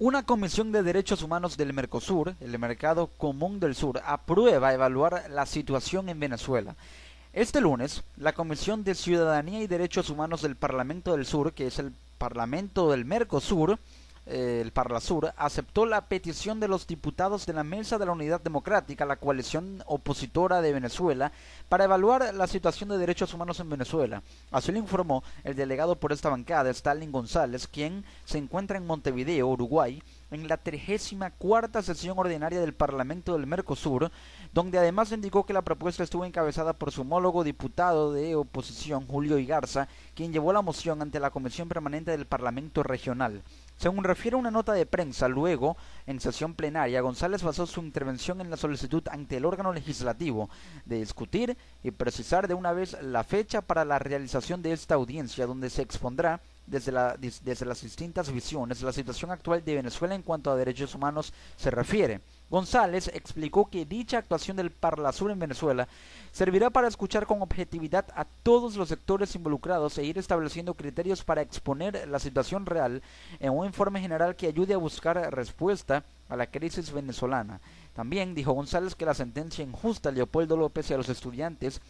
Una comisión de derechos humanos del Mercosur, el Mercado Común del Sur, aprueba evaluar la situación en Venezuela. Este lunes, la Comisión de Ciudadanía y Derechos Humanos del Parlamento del Sur, que es el Parlamento del Mercosur, el Parlasur, aceptó la petición de los diputados de la Mesa de la Unidad Democrática, la coalición opositora de Venezuela, para evaluar la situación de derechos humanos en Venezuela. Así lo informó el delegado por esta bancada, Stalin González, quien se encuentra en Montevideo, Uruguay, en la 34ª sesión ordinaria del Parlamento del Mercosur, donde además indicó que la propuesta estuvo encabezada por su homólogo diputado de oposición, Julio Igarza, quien llevó la moción ante la Comisión Permanente del Parlamento Regional. Según refiere una nota de prensa, luego, en sesión plenaria, González basó su intervención en la solicitud ante el órgano legislativo de discutir y precisar de una vez la fecha para la realización de esta audiencia, donde se expondrá desde las distintas visiones la situación actual de Venezuela en cuanto a derechos humanos se refiere. González explicó que dicha actuación del Parlasur en Venezuela servirá para escuchar con objetividad a todos los sectores involucrados e ir estableciendo criterios para exponer la situación real en un informe general que ayude a buscar respuesta a la crisis venezolana. También dijo González que la sentencia injusta a Leopoldo López y a los estudiantes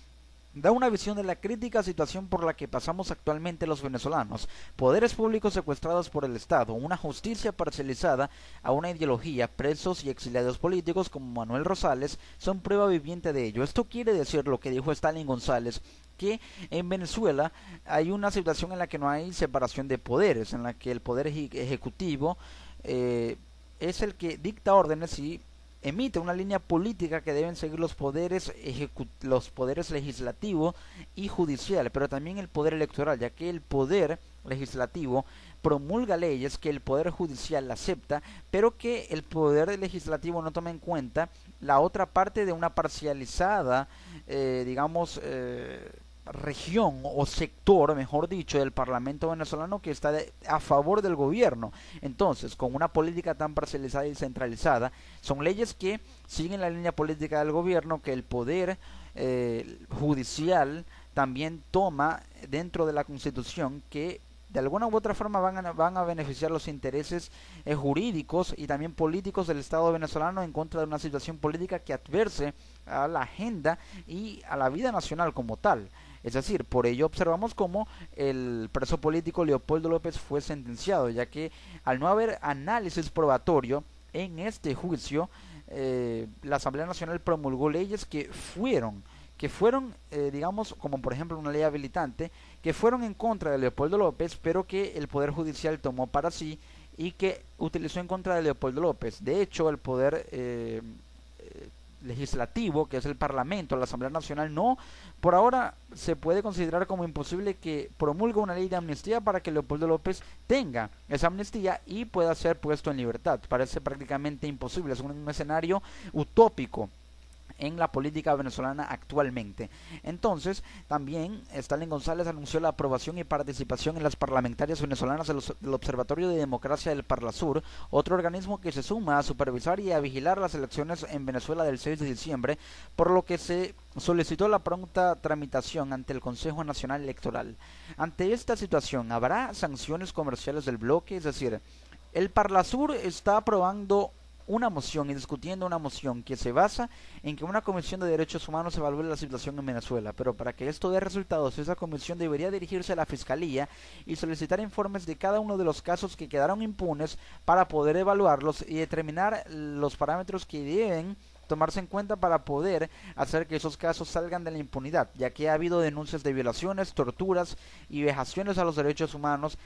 da una visión de la crítica situación por la que pasamos actualmente los venezolanos, poderes públicos secuestrados por el Estado, una justicia parcializada a una ideología, presos y exiliados políticos como Manuel Rosales son prueba viviente de ello. Esto quiere decir lo que dijo Stalin González, que en Venezuela hay una situación en la que no hay separación de poderes, en la que el poder ejecutivo es el que dicta órdenes y emite una línea política que deben seguir los poderes legislativo y judicial, pero también el poder electoral, ya que el poder legislativo promulga leyes que el poder judicial acepta, pero que el poder legislativo no toma en cuenta la otra parte de una parcializada, región o sector, mejor dicho, del Parlamento venezolano que está a favor del gobierno. Entonces, con una política tan parcializada y centralizada, son leyes que siguen la línea política del gobierno, que el poder judicial también toma dentro de la Constitución, que de alguna u otra forma van a beneficiar los intereses jurídicos y también políticos del Estado venezolano en contra de una situación política que adverse a la agenda y a la vida nacional como tal. Es decir, por ello observamos cómo el preso político Leopoldo López fue sentenciado, ya que al no haber análisis probatorio en este juicio, la Asamblea Nacional promulgó leyes que fueron, como por ejemplo una ley habilitante, que fueron en contra de Leopoldo López, pero que el Poder Judicial tomó para sí y que utilizó en contra de Leopoldo López. De hecho, el Poder legislativo, que es el Parlamento, la Asamblea Nacional, no, por ahora se puede considerar como imposible que promulgue una ley de amnistía para que Leopoldo López tenga esa amnistía y pueda ser puesto en libertad. Parece prácticamente imposible, es un escenario utópico en la política venezolana actualmente. Entonces, también Stalin González anunció la aprobación y participación en las parlamentarias venezolanas del Observatorio de Democracia del Parlasur, otro organismo que se suma a supervisar y a vigilar las elecciones en Venezuela del 6 de diciembre, por lo que se solicitó la pronta tramitación ante el Consejo Nacional Electoral. Ante esta situación, ¿habrá sanciones comerciales del bloque? Es decir, el Parlasur está aprobando una moción y discutiendo una moción que se basa en que una comisión de derechos humanos evalúe la situación en Venezuela, pero para que esto dé resultados, esa comisión debería dirigirse a la Fiscalía y solicitar informes de cada uno de los casos que quedaron impunes para poder evaluarlos y determinar los parámetros que deben tomarse en cuenta para poder hacer que esos casos salgan de la impunidad, ya que ha habido denuncias de violaciones, torturas y vejaciones a los derechos humanos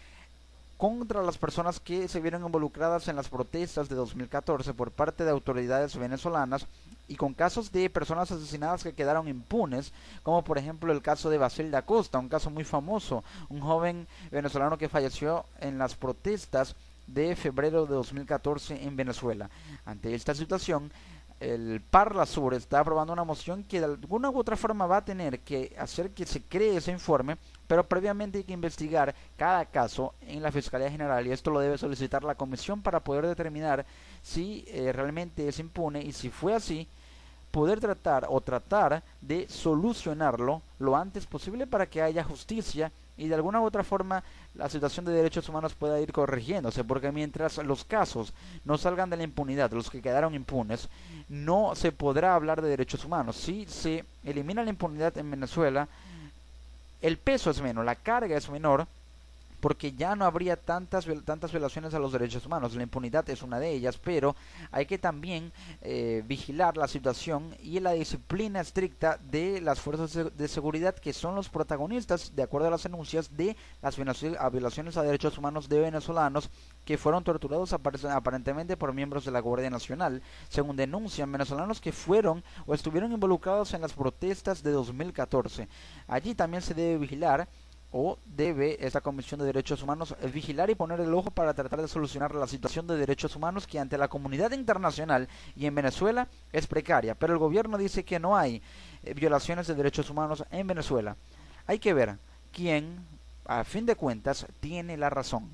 contra las personas que se vieron involucradas en las protestas de 2014 por parte de autoridades venezolanas, y con casos de personas asesinadas que quedaron impunes, como por ejemplo el caso de Basil da Costa, un caso muy famoso, un joven venezolano que falleció en las protestas de febrero de 2014 en Venezuela. Ante esta situación, el Parlasur está aprobando una moción que de alguna u otra forma va a tener que hacer que se cree ese informe, pero previamente hay que investigar cada caso en la Fiscalía General, y esto lo debe solicitar la comisión para poder determinar si realmente es impune, y si fue así, poder tratar de solucionarlo lo antes posible para que haya justicia y de alguna u otra forma la situación de derechos humanos pueda ir corrigiéndose, porque mientras los casos no salgan de la impunidad, los que quedaron impunes, no se podrá hablar de derechos humanos. Si se elimina la impunidad en Venezuela, el peso es menor, la carga es menor, porque ya no habría tantas violaciones a los derechos humanos. La impunidad es una de ellas, pero hay que también vigilar la situación y la disciplina estricta de las fuerzas de seguridad, que son los protagonistas, de acuerdo a las denuncias, de las violaciones a derechos humanos de venezolanos que fueron torturados aparentemente por miembros de la Guardia Nacional, según denuncian venezolanos que fueron o estuvieron involucrados en las protestas de 2014. Allí también se debe vigilar, o debe esta Comisión de Derechos Humanos vigilar y poner el ojo para tratar de solucionar la situación de derechos humanos, que ante la comunidad internacional y en Venezuela es precaria, pero el gobierno dice que no hay violaciones de derechos humanos en Venezuela. Hay que ver quién, a fin de cuentas, tiene la razón.